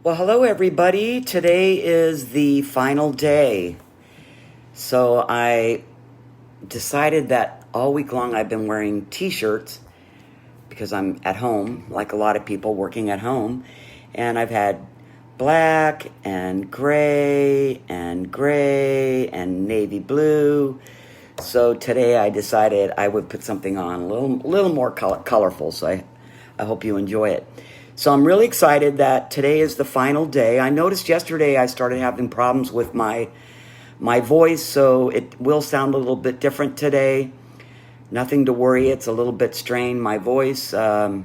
Well, hello everybody. Today is the final day. So I decided that all week long I've been wearing t-shirts because I'm at home, like a lot of people working at home. And I've had black and gray and navy blue. So today I decided I would put something on a little more colorful. So I hope you enjoy it. So I'm really excited that today is the final day. I noticed yesterday I started having problems with my voice, so it will sound a little bit different today. Nothing to worry, it's a little bit strained, my voice. I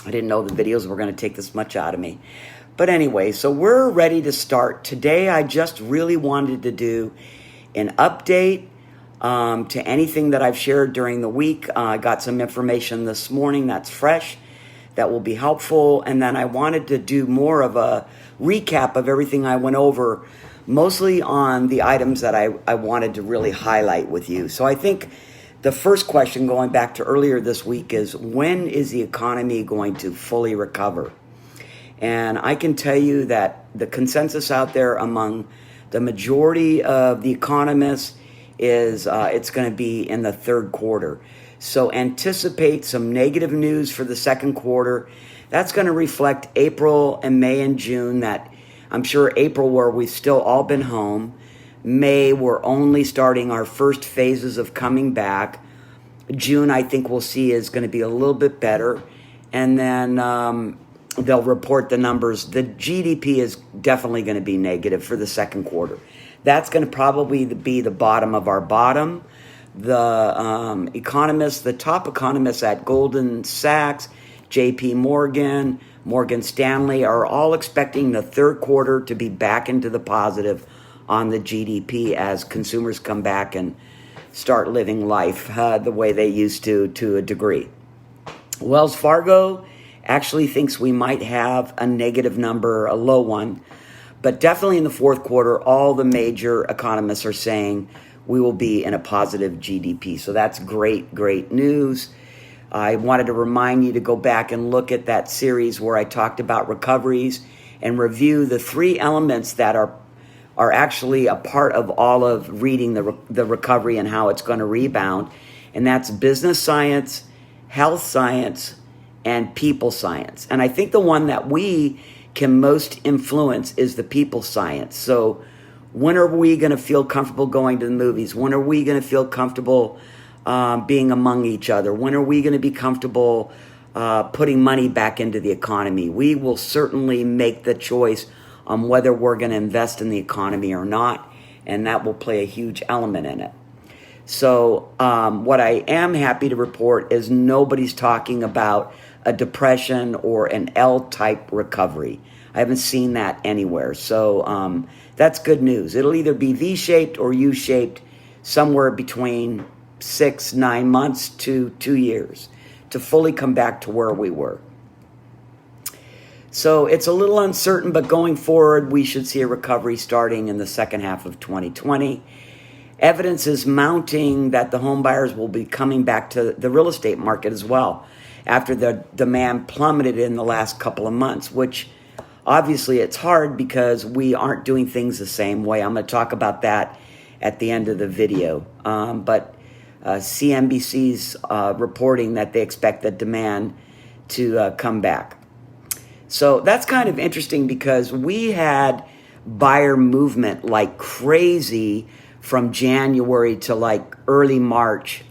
didn't know the videos were going to take this much out of me. But anyway, so we're ready to start. Today I just really wanted to do an update to anything that I've shared during the week. I got some information this morning that's fresh, that will be helpful. And then I wanted to do more of a recap of everything I went over, mostly on the items that I wanted to really highlight with you. So I think the first question, going back to earlier this week, is when is the economy going to fully recover? And I can tell you that the consensus out there among the majority of the economists is it's going to be in the third quarter. So anticipate some negative news for the second quarter. That's going to reflect April and May and June. That I'm sure April, where we've still all been home. May, we're only starting our first phases of coming back. June, I think we'll see is going to be a little bit better. And then they'll report the numbers. The GDP is definitely going to be negative for the second quarter. That's going to probably be the bottom of our bottom. The economists, the top economists at Goldman Sachs, JP Morgan, Morgan Stanley are all expecting the third quarter to be back into the positive on the GDP as consumers come back and start living life the way they used to a degree. Wells Fargo actually thinks we might have a negative number, a low one, but definitely in the fourth quarter, all the major economists are saying we will be in a positive GDP. So that's great news. I wanted to remind you to go back and look at that series where I talked about recoveries and review the three elements that are actually a part of all of reading the recovery and how it's going to rebound. And that's business science, health science, and people science. And I think the one that we can most influence is the people science. So when are we going to feel comfortable going to the movies? When are we going to feel comfortable being among each other? When are we going to be comfortable putting money back into the economy? We will certainly make the choice on whether we're going to invest in the economy or not, and that will play a huge element in it. So what I am happy to report is nobody's talking about a depression or an L-type recovery. I haven't seen that anywhere. So that's good news. It'll either be V-shaped or U-shaped, somewhere between 6-9 months to 2 years to fully come back to where we were. So it's a little uncertain, but going forward, we should see a recovery starting in the second half of 2020. Evidence is mounting that the home buyers will be coming back to the real estate market as well after the demand plummeted in the last couple of months, which obviously it's hard because we aren't doing things the same way. I'm going to talk about that at the end of the video. But CNBC's reporting that they expect the demand to come back. So that's kind of interesting because we had buyer movement like crazy from January to like early March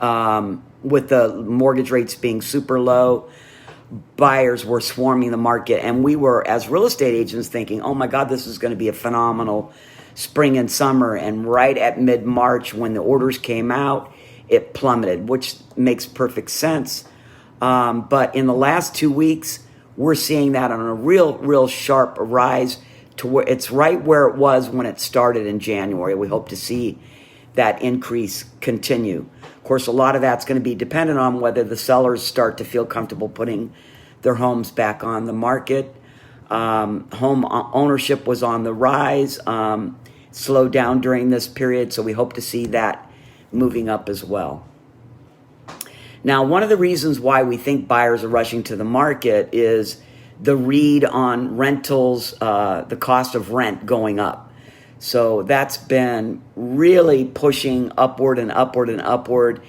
with the mortgage rates being super low. Buyers were swarming the market, and we were, as real estate agents, thinking, oh my God, this is going to be a phenomenal spring and summer. And right at mid-March, when the orders came out, it plummeted, which makes perfect sense. But in the last 2 weeks, we're seeing that on a real sharp rise to where it's right where it was when it started in January. We hope to see that increase continue. Of course, a lot of that's going to be dependent on whether the sellers start to feel comfortable putting their homes back on the market. Home ownership was on the rise, slowed down during this period, so we hope to see that moving up as well. Now, one of the reasons why we think buyers are rushing to the market is the read on rentals, the cost of rent going up. So that's been really pushing upward and upward and upward.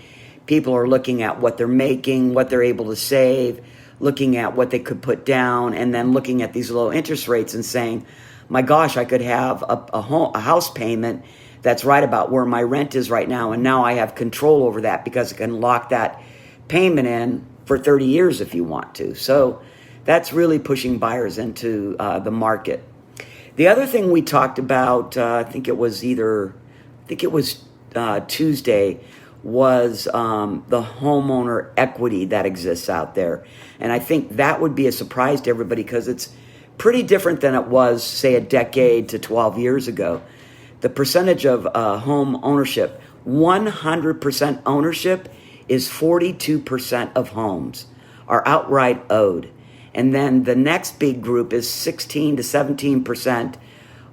People are looking at what they're making, what they're able to save, looking at what they could put down, and then looking at these low interest rates and saying, my gosh, I could have a house payment that's right about where my rent is right now, and now I have control over that because I can lock that payment in for 30 years if you want to. So that's really pushing buyers into the market. The other thing we talked about, I think it was Tuesday, was the homeowner equity that exists out there. And I think that would be a surprise to everybody because it's pretty different than it was, say, a decade to 12 years ago. The percentage of home ownership, 100% ownership, is 42% of homes are outright owed. And then the next big group is 16 to 17%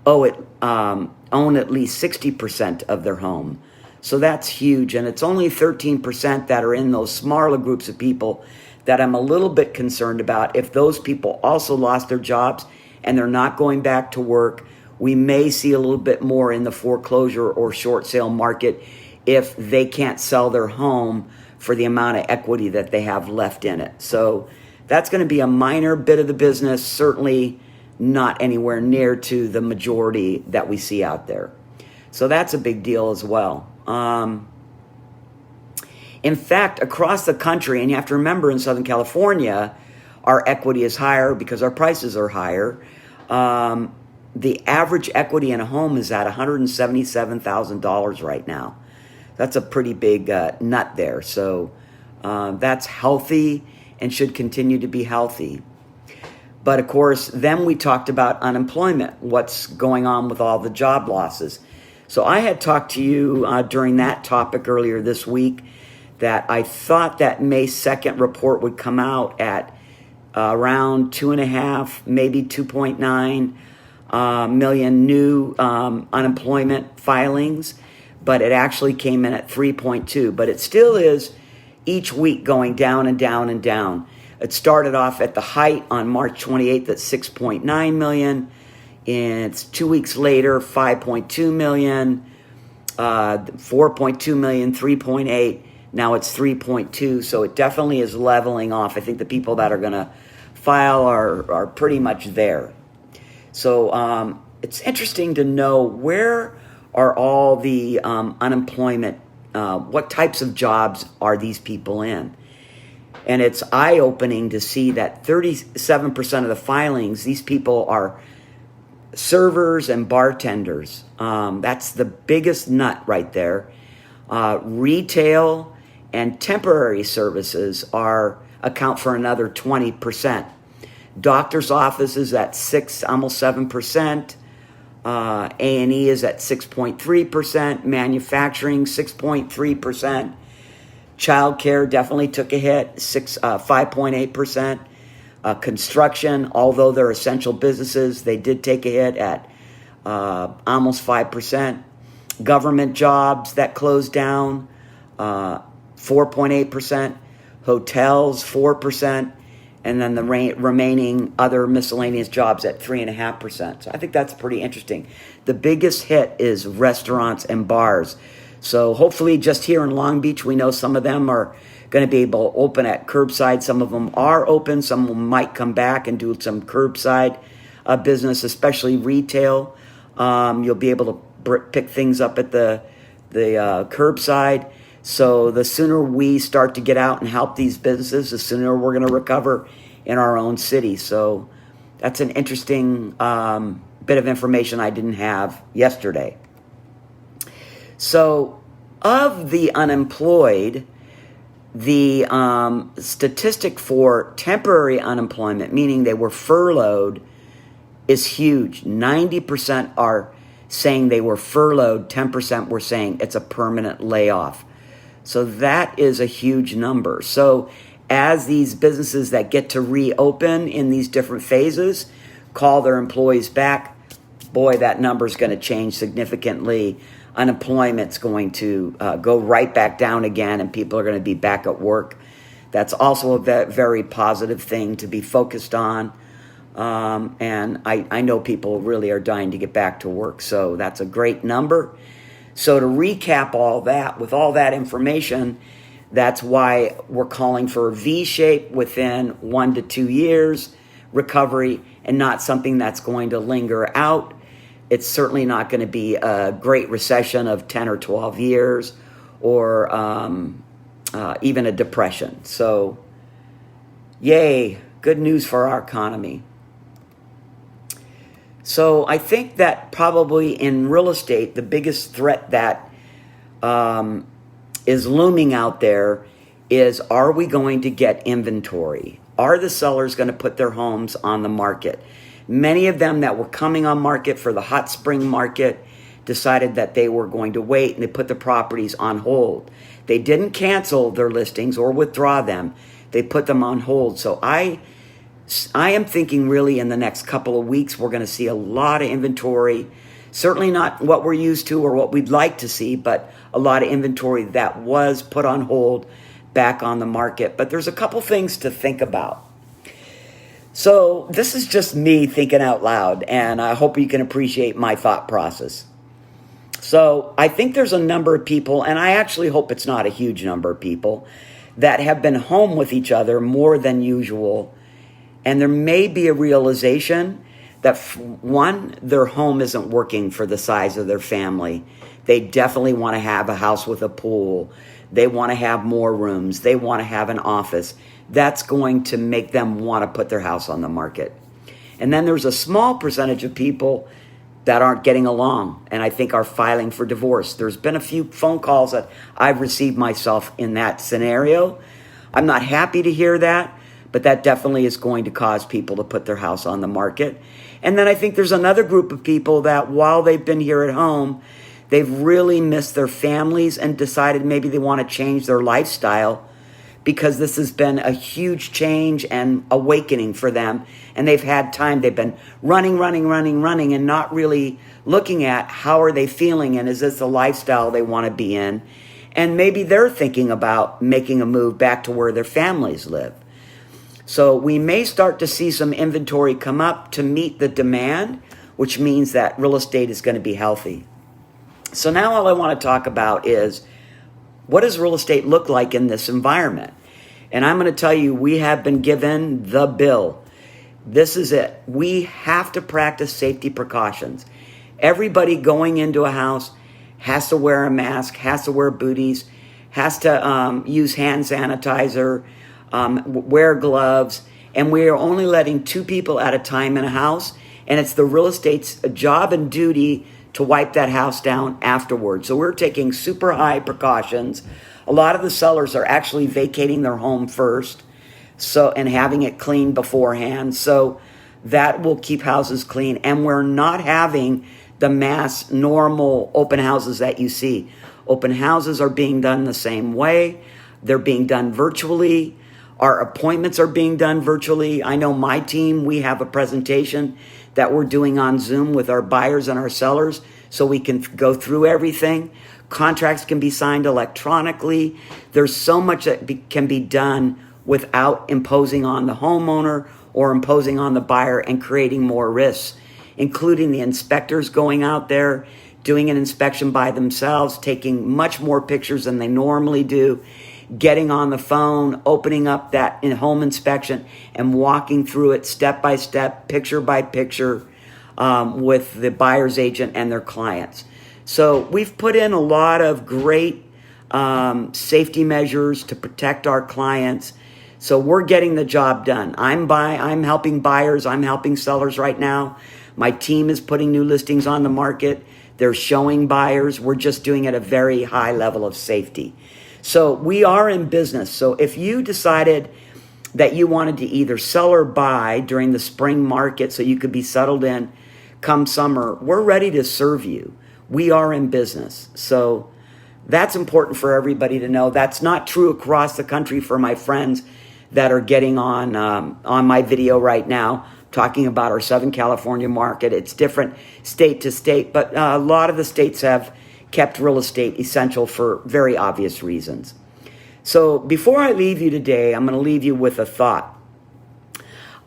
own at least 60% of their home. So that's huge. And it's only 13% that are in those smaller groups of people that I'm a little bit concerned about. If those people also lost their jobs and they're not going back to work, we may see a little bit more in the foreclosure or short sale market if they can't sell their home for the amount of equity that they have left in it. So that's going to be a minor bit of the business, certainly not anywhere near to the majority that we see out there. So that's a big deal as well. In fact, across the country, and you have to remember in Southern California, our equity is higher because our prices are higher. The average equity in a home is at $177,000 right now. That's a pretty big nut there. So that's healthy and should continue to be healthy. But of course, then we talked about unemployment, what's going on with all the job losses. So I had talked to you during that topic earlier this week that I thought that May 2nd report would come out at around 2.5, maybe 2.9 million new unemployment filings, but it actually came in at 3.2. But it still is each week going down and down and down. It started off at the height on March 28th at 6.9 million. And it's 2 weeks later, 5.2 million, 4.2 million, 3.8. Now it's 3.2. So it definitely is leveling off. I think the people that are going to file are pretty much there. So it's interesting to know where are all the unemployment, what types of jobs are these people in? And it's eye-opening to see that 37% of the filings, these people are servers and bartenders. That's the biggest nut right there. Retail and temporary services account for another 20%. Doctor's offices at 6, almost 7%. A&E is at 6.3%. Manufacturing 6.3%. Childcare definitely took a hit, 5.8%. Construction, although they're essential businesses, they did take a hit at almost 5%. Government jobs that closed down, 4.8%. Hotels, 4%. And then the remaining other miscellaneous jobs at 3.5%. So I think that's pretty interesting. The biggest hit is restaurants and bars. So hopefully just here in Long Beach, we know some of them are going to be able to open at curbside. Some of them are open. Some of them might come back and do some curbside business, especially retail. You'll be able to pick things up at the curbside. So the sooner we start to get out and help these businesses, the sooner we're going to recover in our own city. So that's an interesting bit of information I didn't have yesterday. So of the unemployed, the statistic for temporary unemployment, meaning they were furloughed, is huge. 90% are saying they were furloughed. 10% were saying it's a permanent layoff. So that is a huge number. So as these businesses that get to reopen in these different phases call their employees back, boy, that number is going to change significantly. Unemployment's going to go right back down again, and people are going to be back at work. That's also a very positive thing to be focused on. And I know people really are dying to get back to work. So that's a great number. So to recap all that, with all that information, that's why we're calling for a V-shape within 1 to 2 years recovery, and not something that's going to linger out. It's certainly not going to be a great recession of 10 or 12 years, or even a depression. So, yay, good news for our economy. So I think that probably in real estate, the biggest threat that is looming out there is, are we going to get inventory? Are the sellers going to put their homes on the market? Many of them that were coming on market for the hot spring market decided that they were going to wait, and they put the properties on hold. They didn't cancel their listings or withdraw them. They put them on hold. So I am thinking really in the next couple of weeks, we're going to see a lot of inventory. Certainly not what we're used to or what we'd like to see, but a lot of inventory that was put on hold back on the market. But there's a couple things to think about. So this is just me thinking out loud, and I hope you can appreciate my thought process. So I think there's a number of people, and I actually hope it's not a huge number of people, that have been home with each other more than usual. And there may be a realization that, one, their home isn't working for the size of their family. They definitely want to have a house with a pool. They want to have more rooms. They want to have an office. That's going to make them want to put their house on the market. And then there's a small percentage of people that aren't getting along, and I think are filing for divorce. There's been a few phone calls that I've received myself in that scenario. I'm not happy to hear that, but that definitely is going to cause people to put their house on the market. And then I think there's another group of people that, while they've been here at home, they've really missed their families and decided maybe they want to change their lifestyle, because this has been a huge change and awakening for them. And they've had time. They've been running, and not really looking at how are they feeling, and is this the lifestyle they want to be in? And maybe they're thinking about making a move back to where their families live. So we may start to see some inventory come up to meet the demand, which means that real estate is going to be healthy. So now all I want to talk about is, what does real estate look like in this environment? And I'm going to tell you, we have been given the bill. This is it. We have to practice safety precautions. Everybody going into a house has to wear a mask, has to wear booties, has to use hand sanitizer, wear gloves. And we are only letting 2 people at a time in a house. And it's the real estate's job and duty to wipe that house down afterwards. So we're taking super high precautions. A lot of the sellers are actually vacating their home first, and having it clean beforehand. So that will keep houses clean. And we're not having the mass normal open houses that you see. Open houses are being done the same way. They're being done virtually. Our appointments are being done virtually. I know my team, we have a presentation that we're doing on Zoom with our buyers and our sellers, so we can go through everything. Contracts can be signed electronically. There's so much that can be done without imposing on the homeowner or imposing on the buyer and creating more risks, including the inspectors going out there, doing an inspection by themselves, taking much more pictures than they normally do, getting on the phone, opening up that in-home inspection and walking through it step by step, picture by picture, with the buyer's agent and their clients. So we've put in a lot of great safety measures to protect our clients. So we're getting the job done. I'm helping buyers. I'm helping sellers right now. My team is putting new listings on the market. They're showing buyers. We're just doing it at a very high level of safety. So we are in business. So if you decided that you wanted to either sell or buy during the spring market so you could be settled in come summer, we're ready to serve you. We are in business. So that's important for everybody to know. That's not true across the country for my friends that are getting on my video right now, talking about our Southern California market. It's different state to state, but a lot of the states have kept real estate essential for very obvious reasons. So before I leave you today, I'm going to leave you with a thought.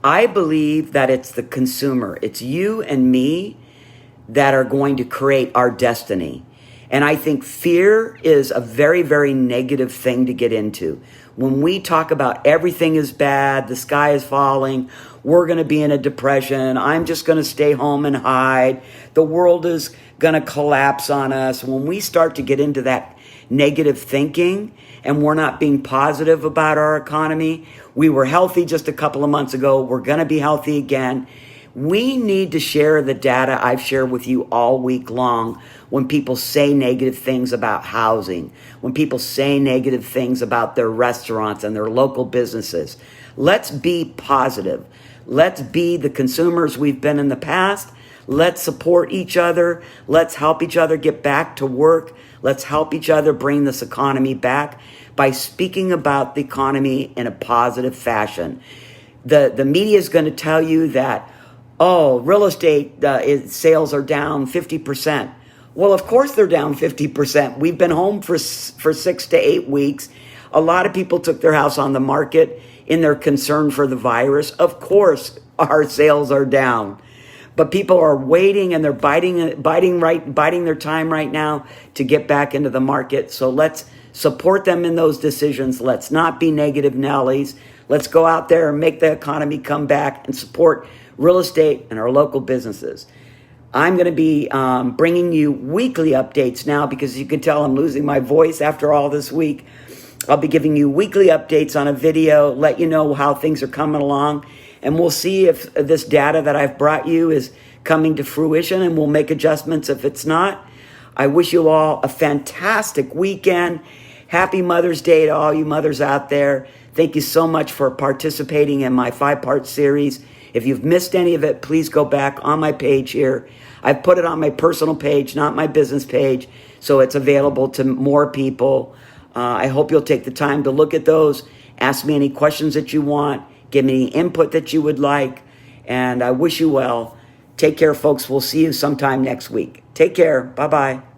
I believe that it's the consumer. It's you and me that are going to create our destiny. And I think fear is a very, very negative thing to get into. When we talk about everything is bad, the sky is falling, we're going to be in a depression, I'm just going to stay home and hide, the world is going to collapse on us. When we start to get into that negative thinking and we're not being positive about our economy, we were healthy just a couple of months ago, we're going to be healthy again. We need to share the data I've shared with you all week long when people say negative things about housing, when people say negative things about their restaurants and their local businesses. Let's be positive. Let's be the consumers we've been in the past. Let's support each other. Let's help each other get back to work. Let's help each other bring this economy back by speaking about the economy in a positive fashion. The media is going to tell you that, oh, real estate sales are down 50%. Well, of course they're down 50%. We've been home for 6 to 8 weeks. A lot of people took their house on the market in their concern for the virus. Of course, our sales are down. But people are waiting and they're biding their time right now to get back into the market. So let's support them in those decisions. Let's not be negative Nellies. Let's go out there and make the economy come back and support real estate and our local businesses. I'm going to be bringing you weekly updates now because you can tell I'm losing my voice after all this week. I'll be giving you weekly updates on a video, let you know how things are coming along, and we'll see if this data that I've brought you is coming to fruition, and we'll make adjustments if it's not. I wish you all a fantastic weekend. Happy Mother's Day to all you mothers out there. Thank you so much for participating in my 5-part series. If you've missed any of it, please go back on my page here. I've put it on my personal page, not my business page, so it's available to more people. I hope you'll take the time to look at those. Ask me any questions that you want. Give me any input that you would like. And I wish you well. Take care, folks. We'll see you sometime next week. Take care. Bye-bye.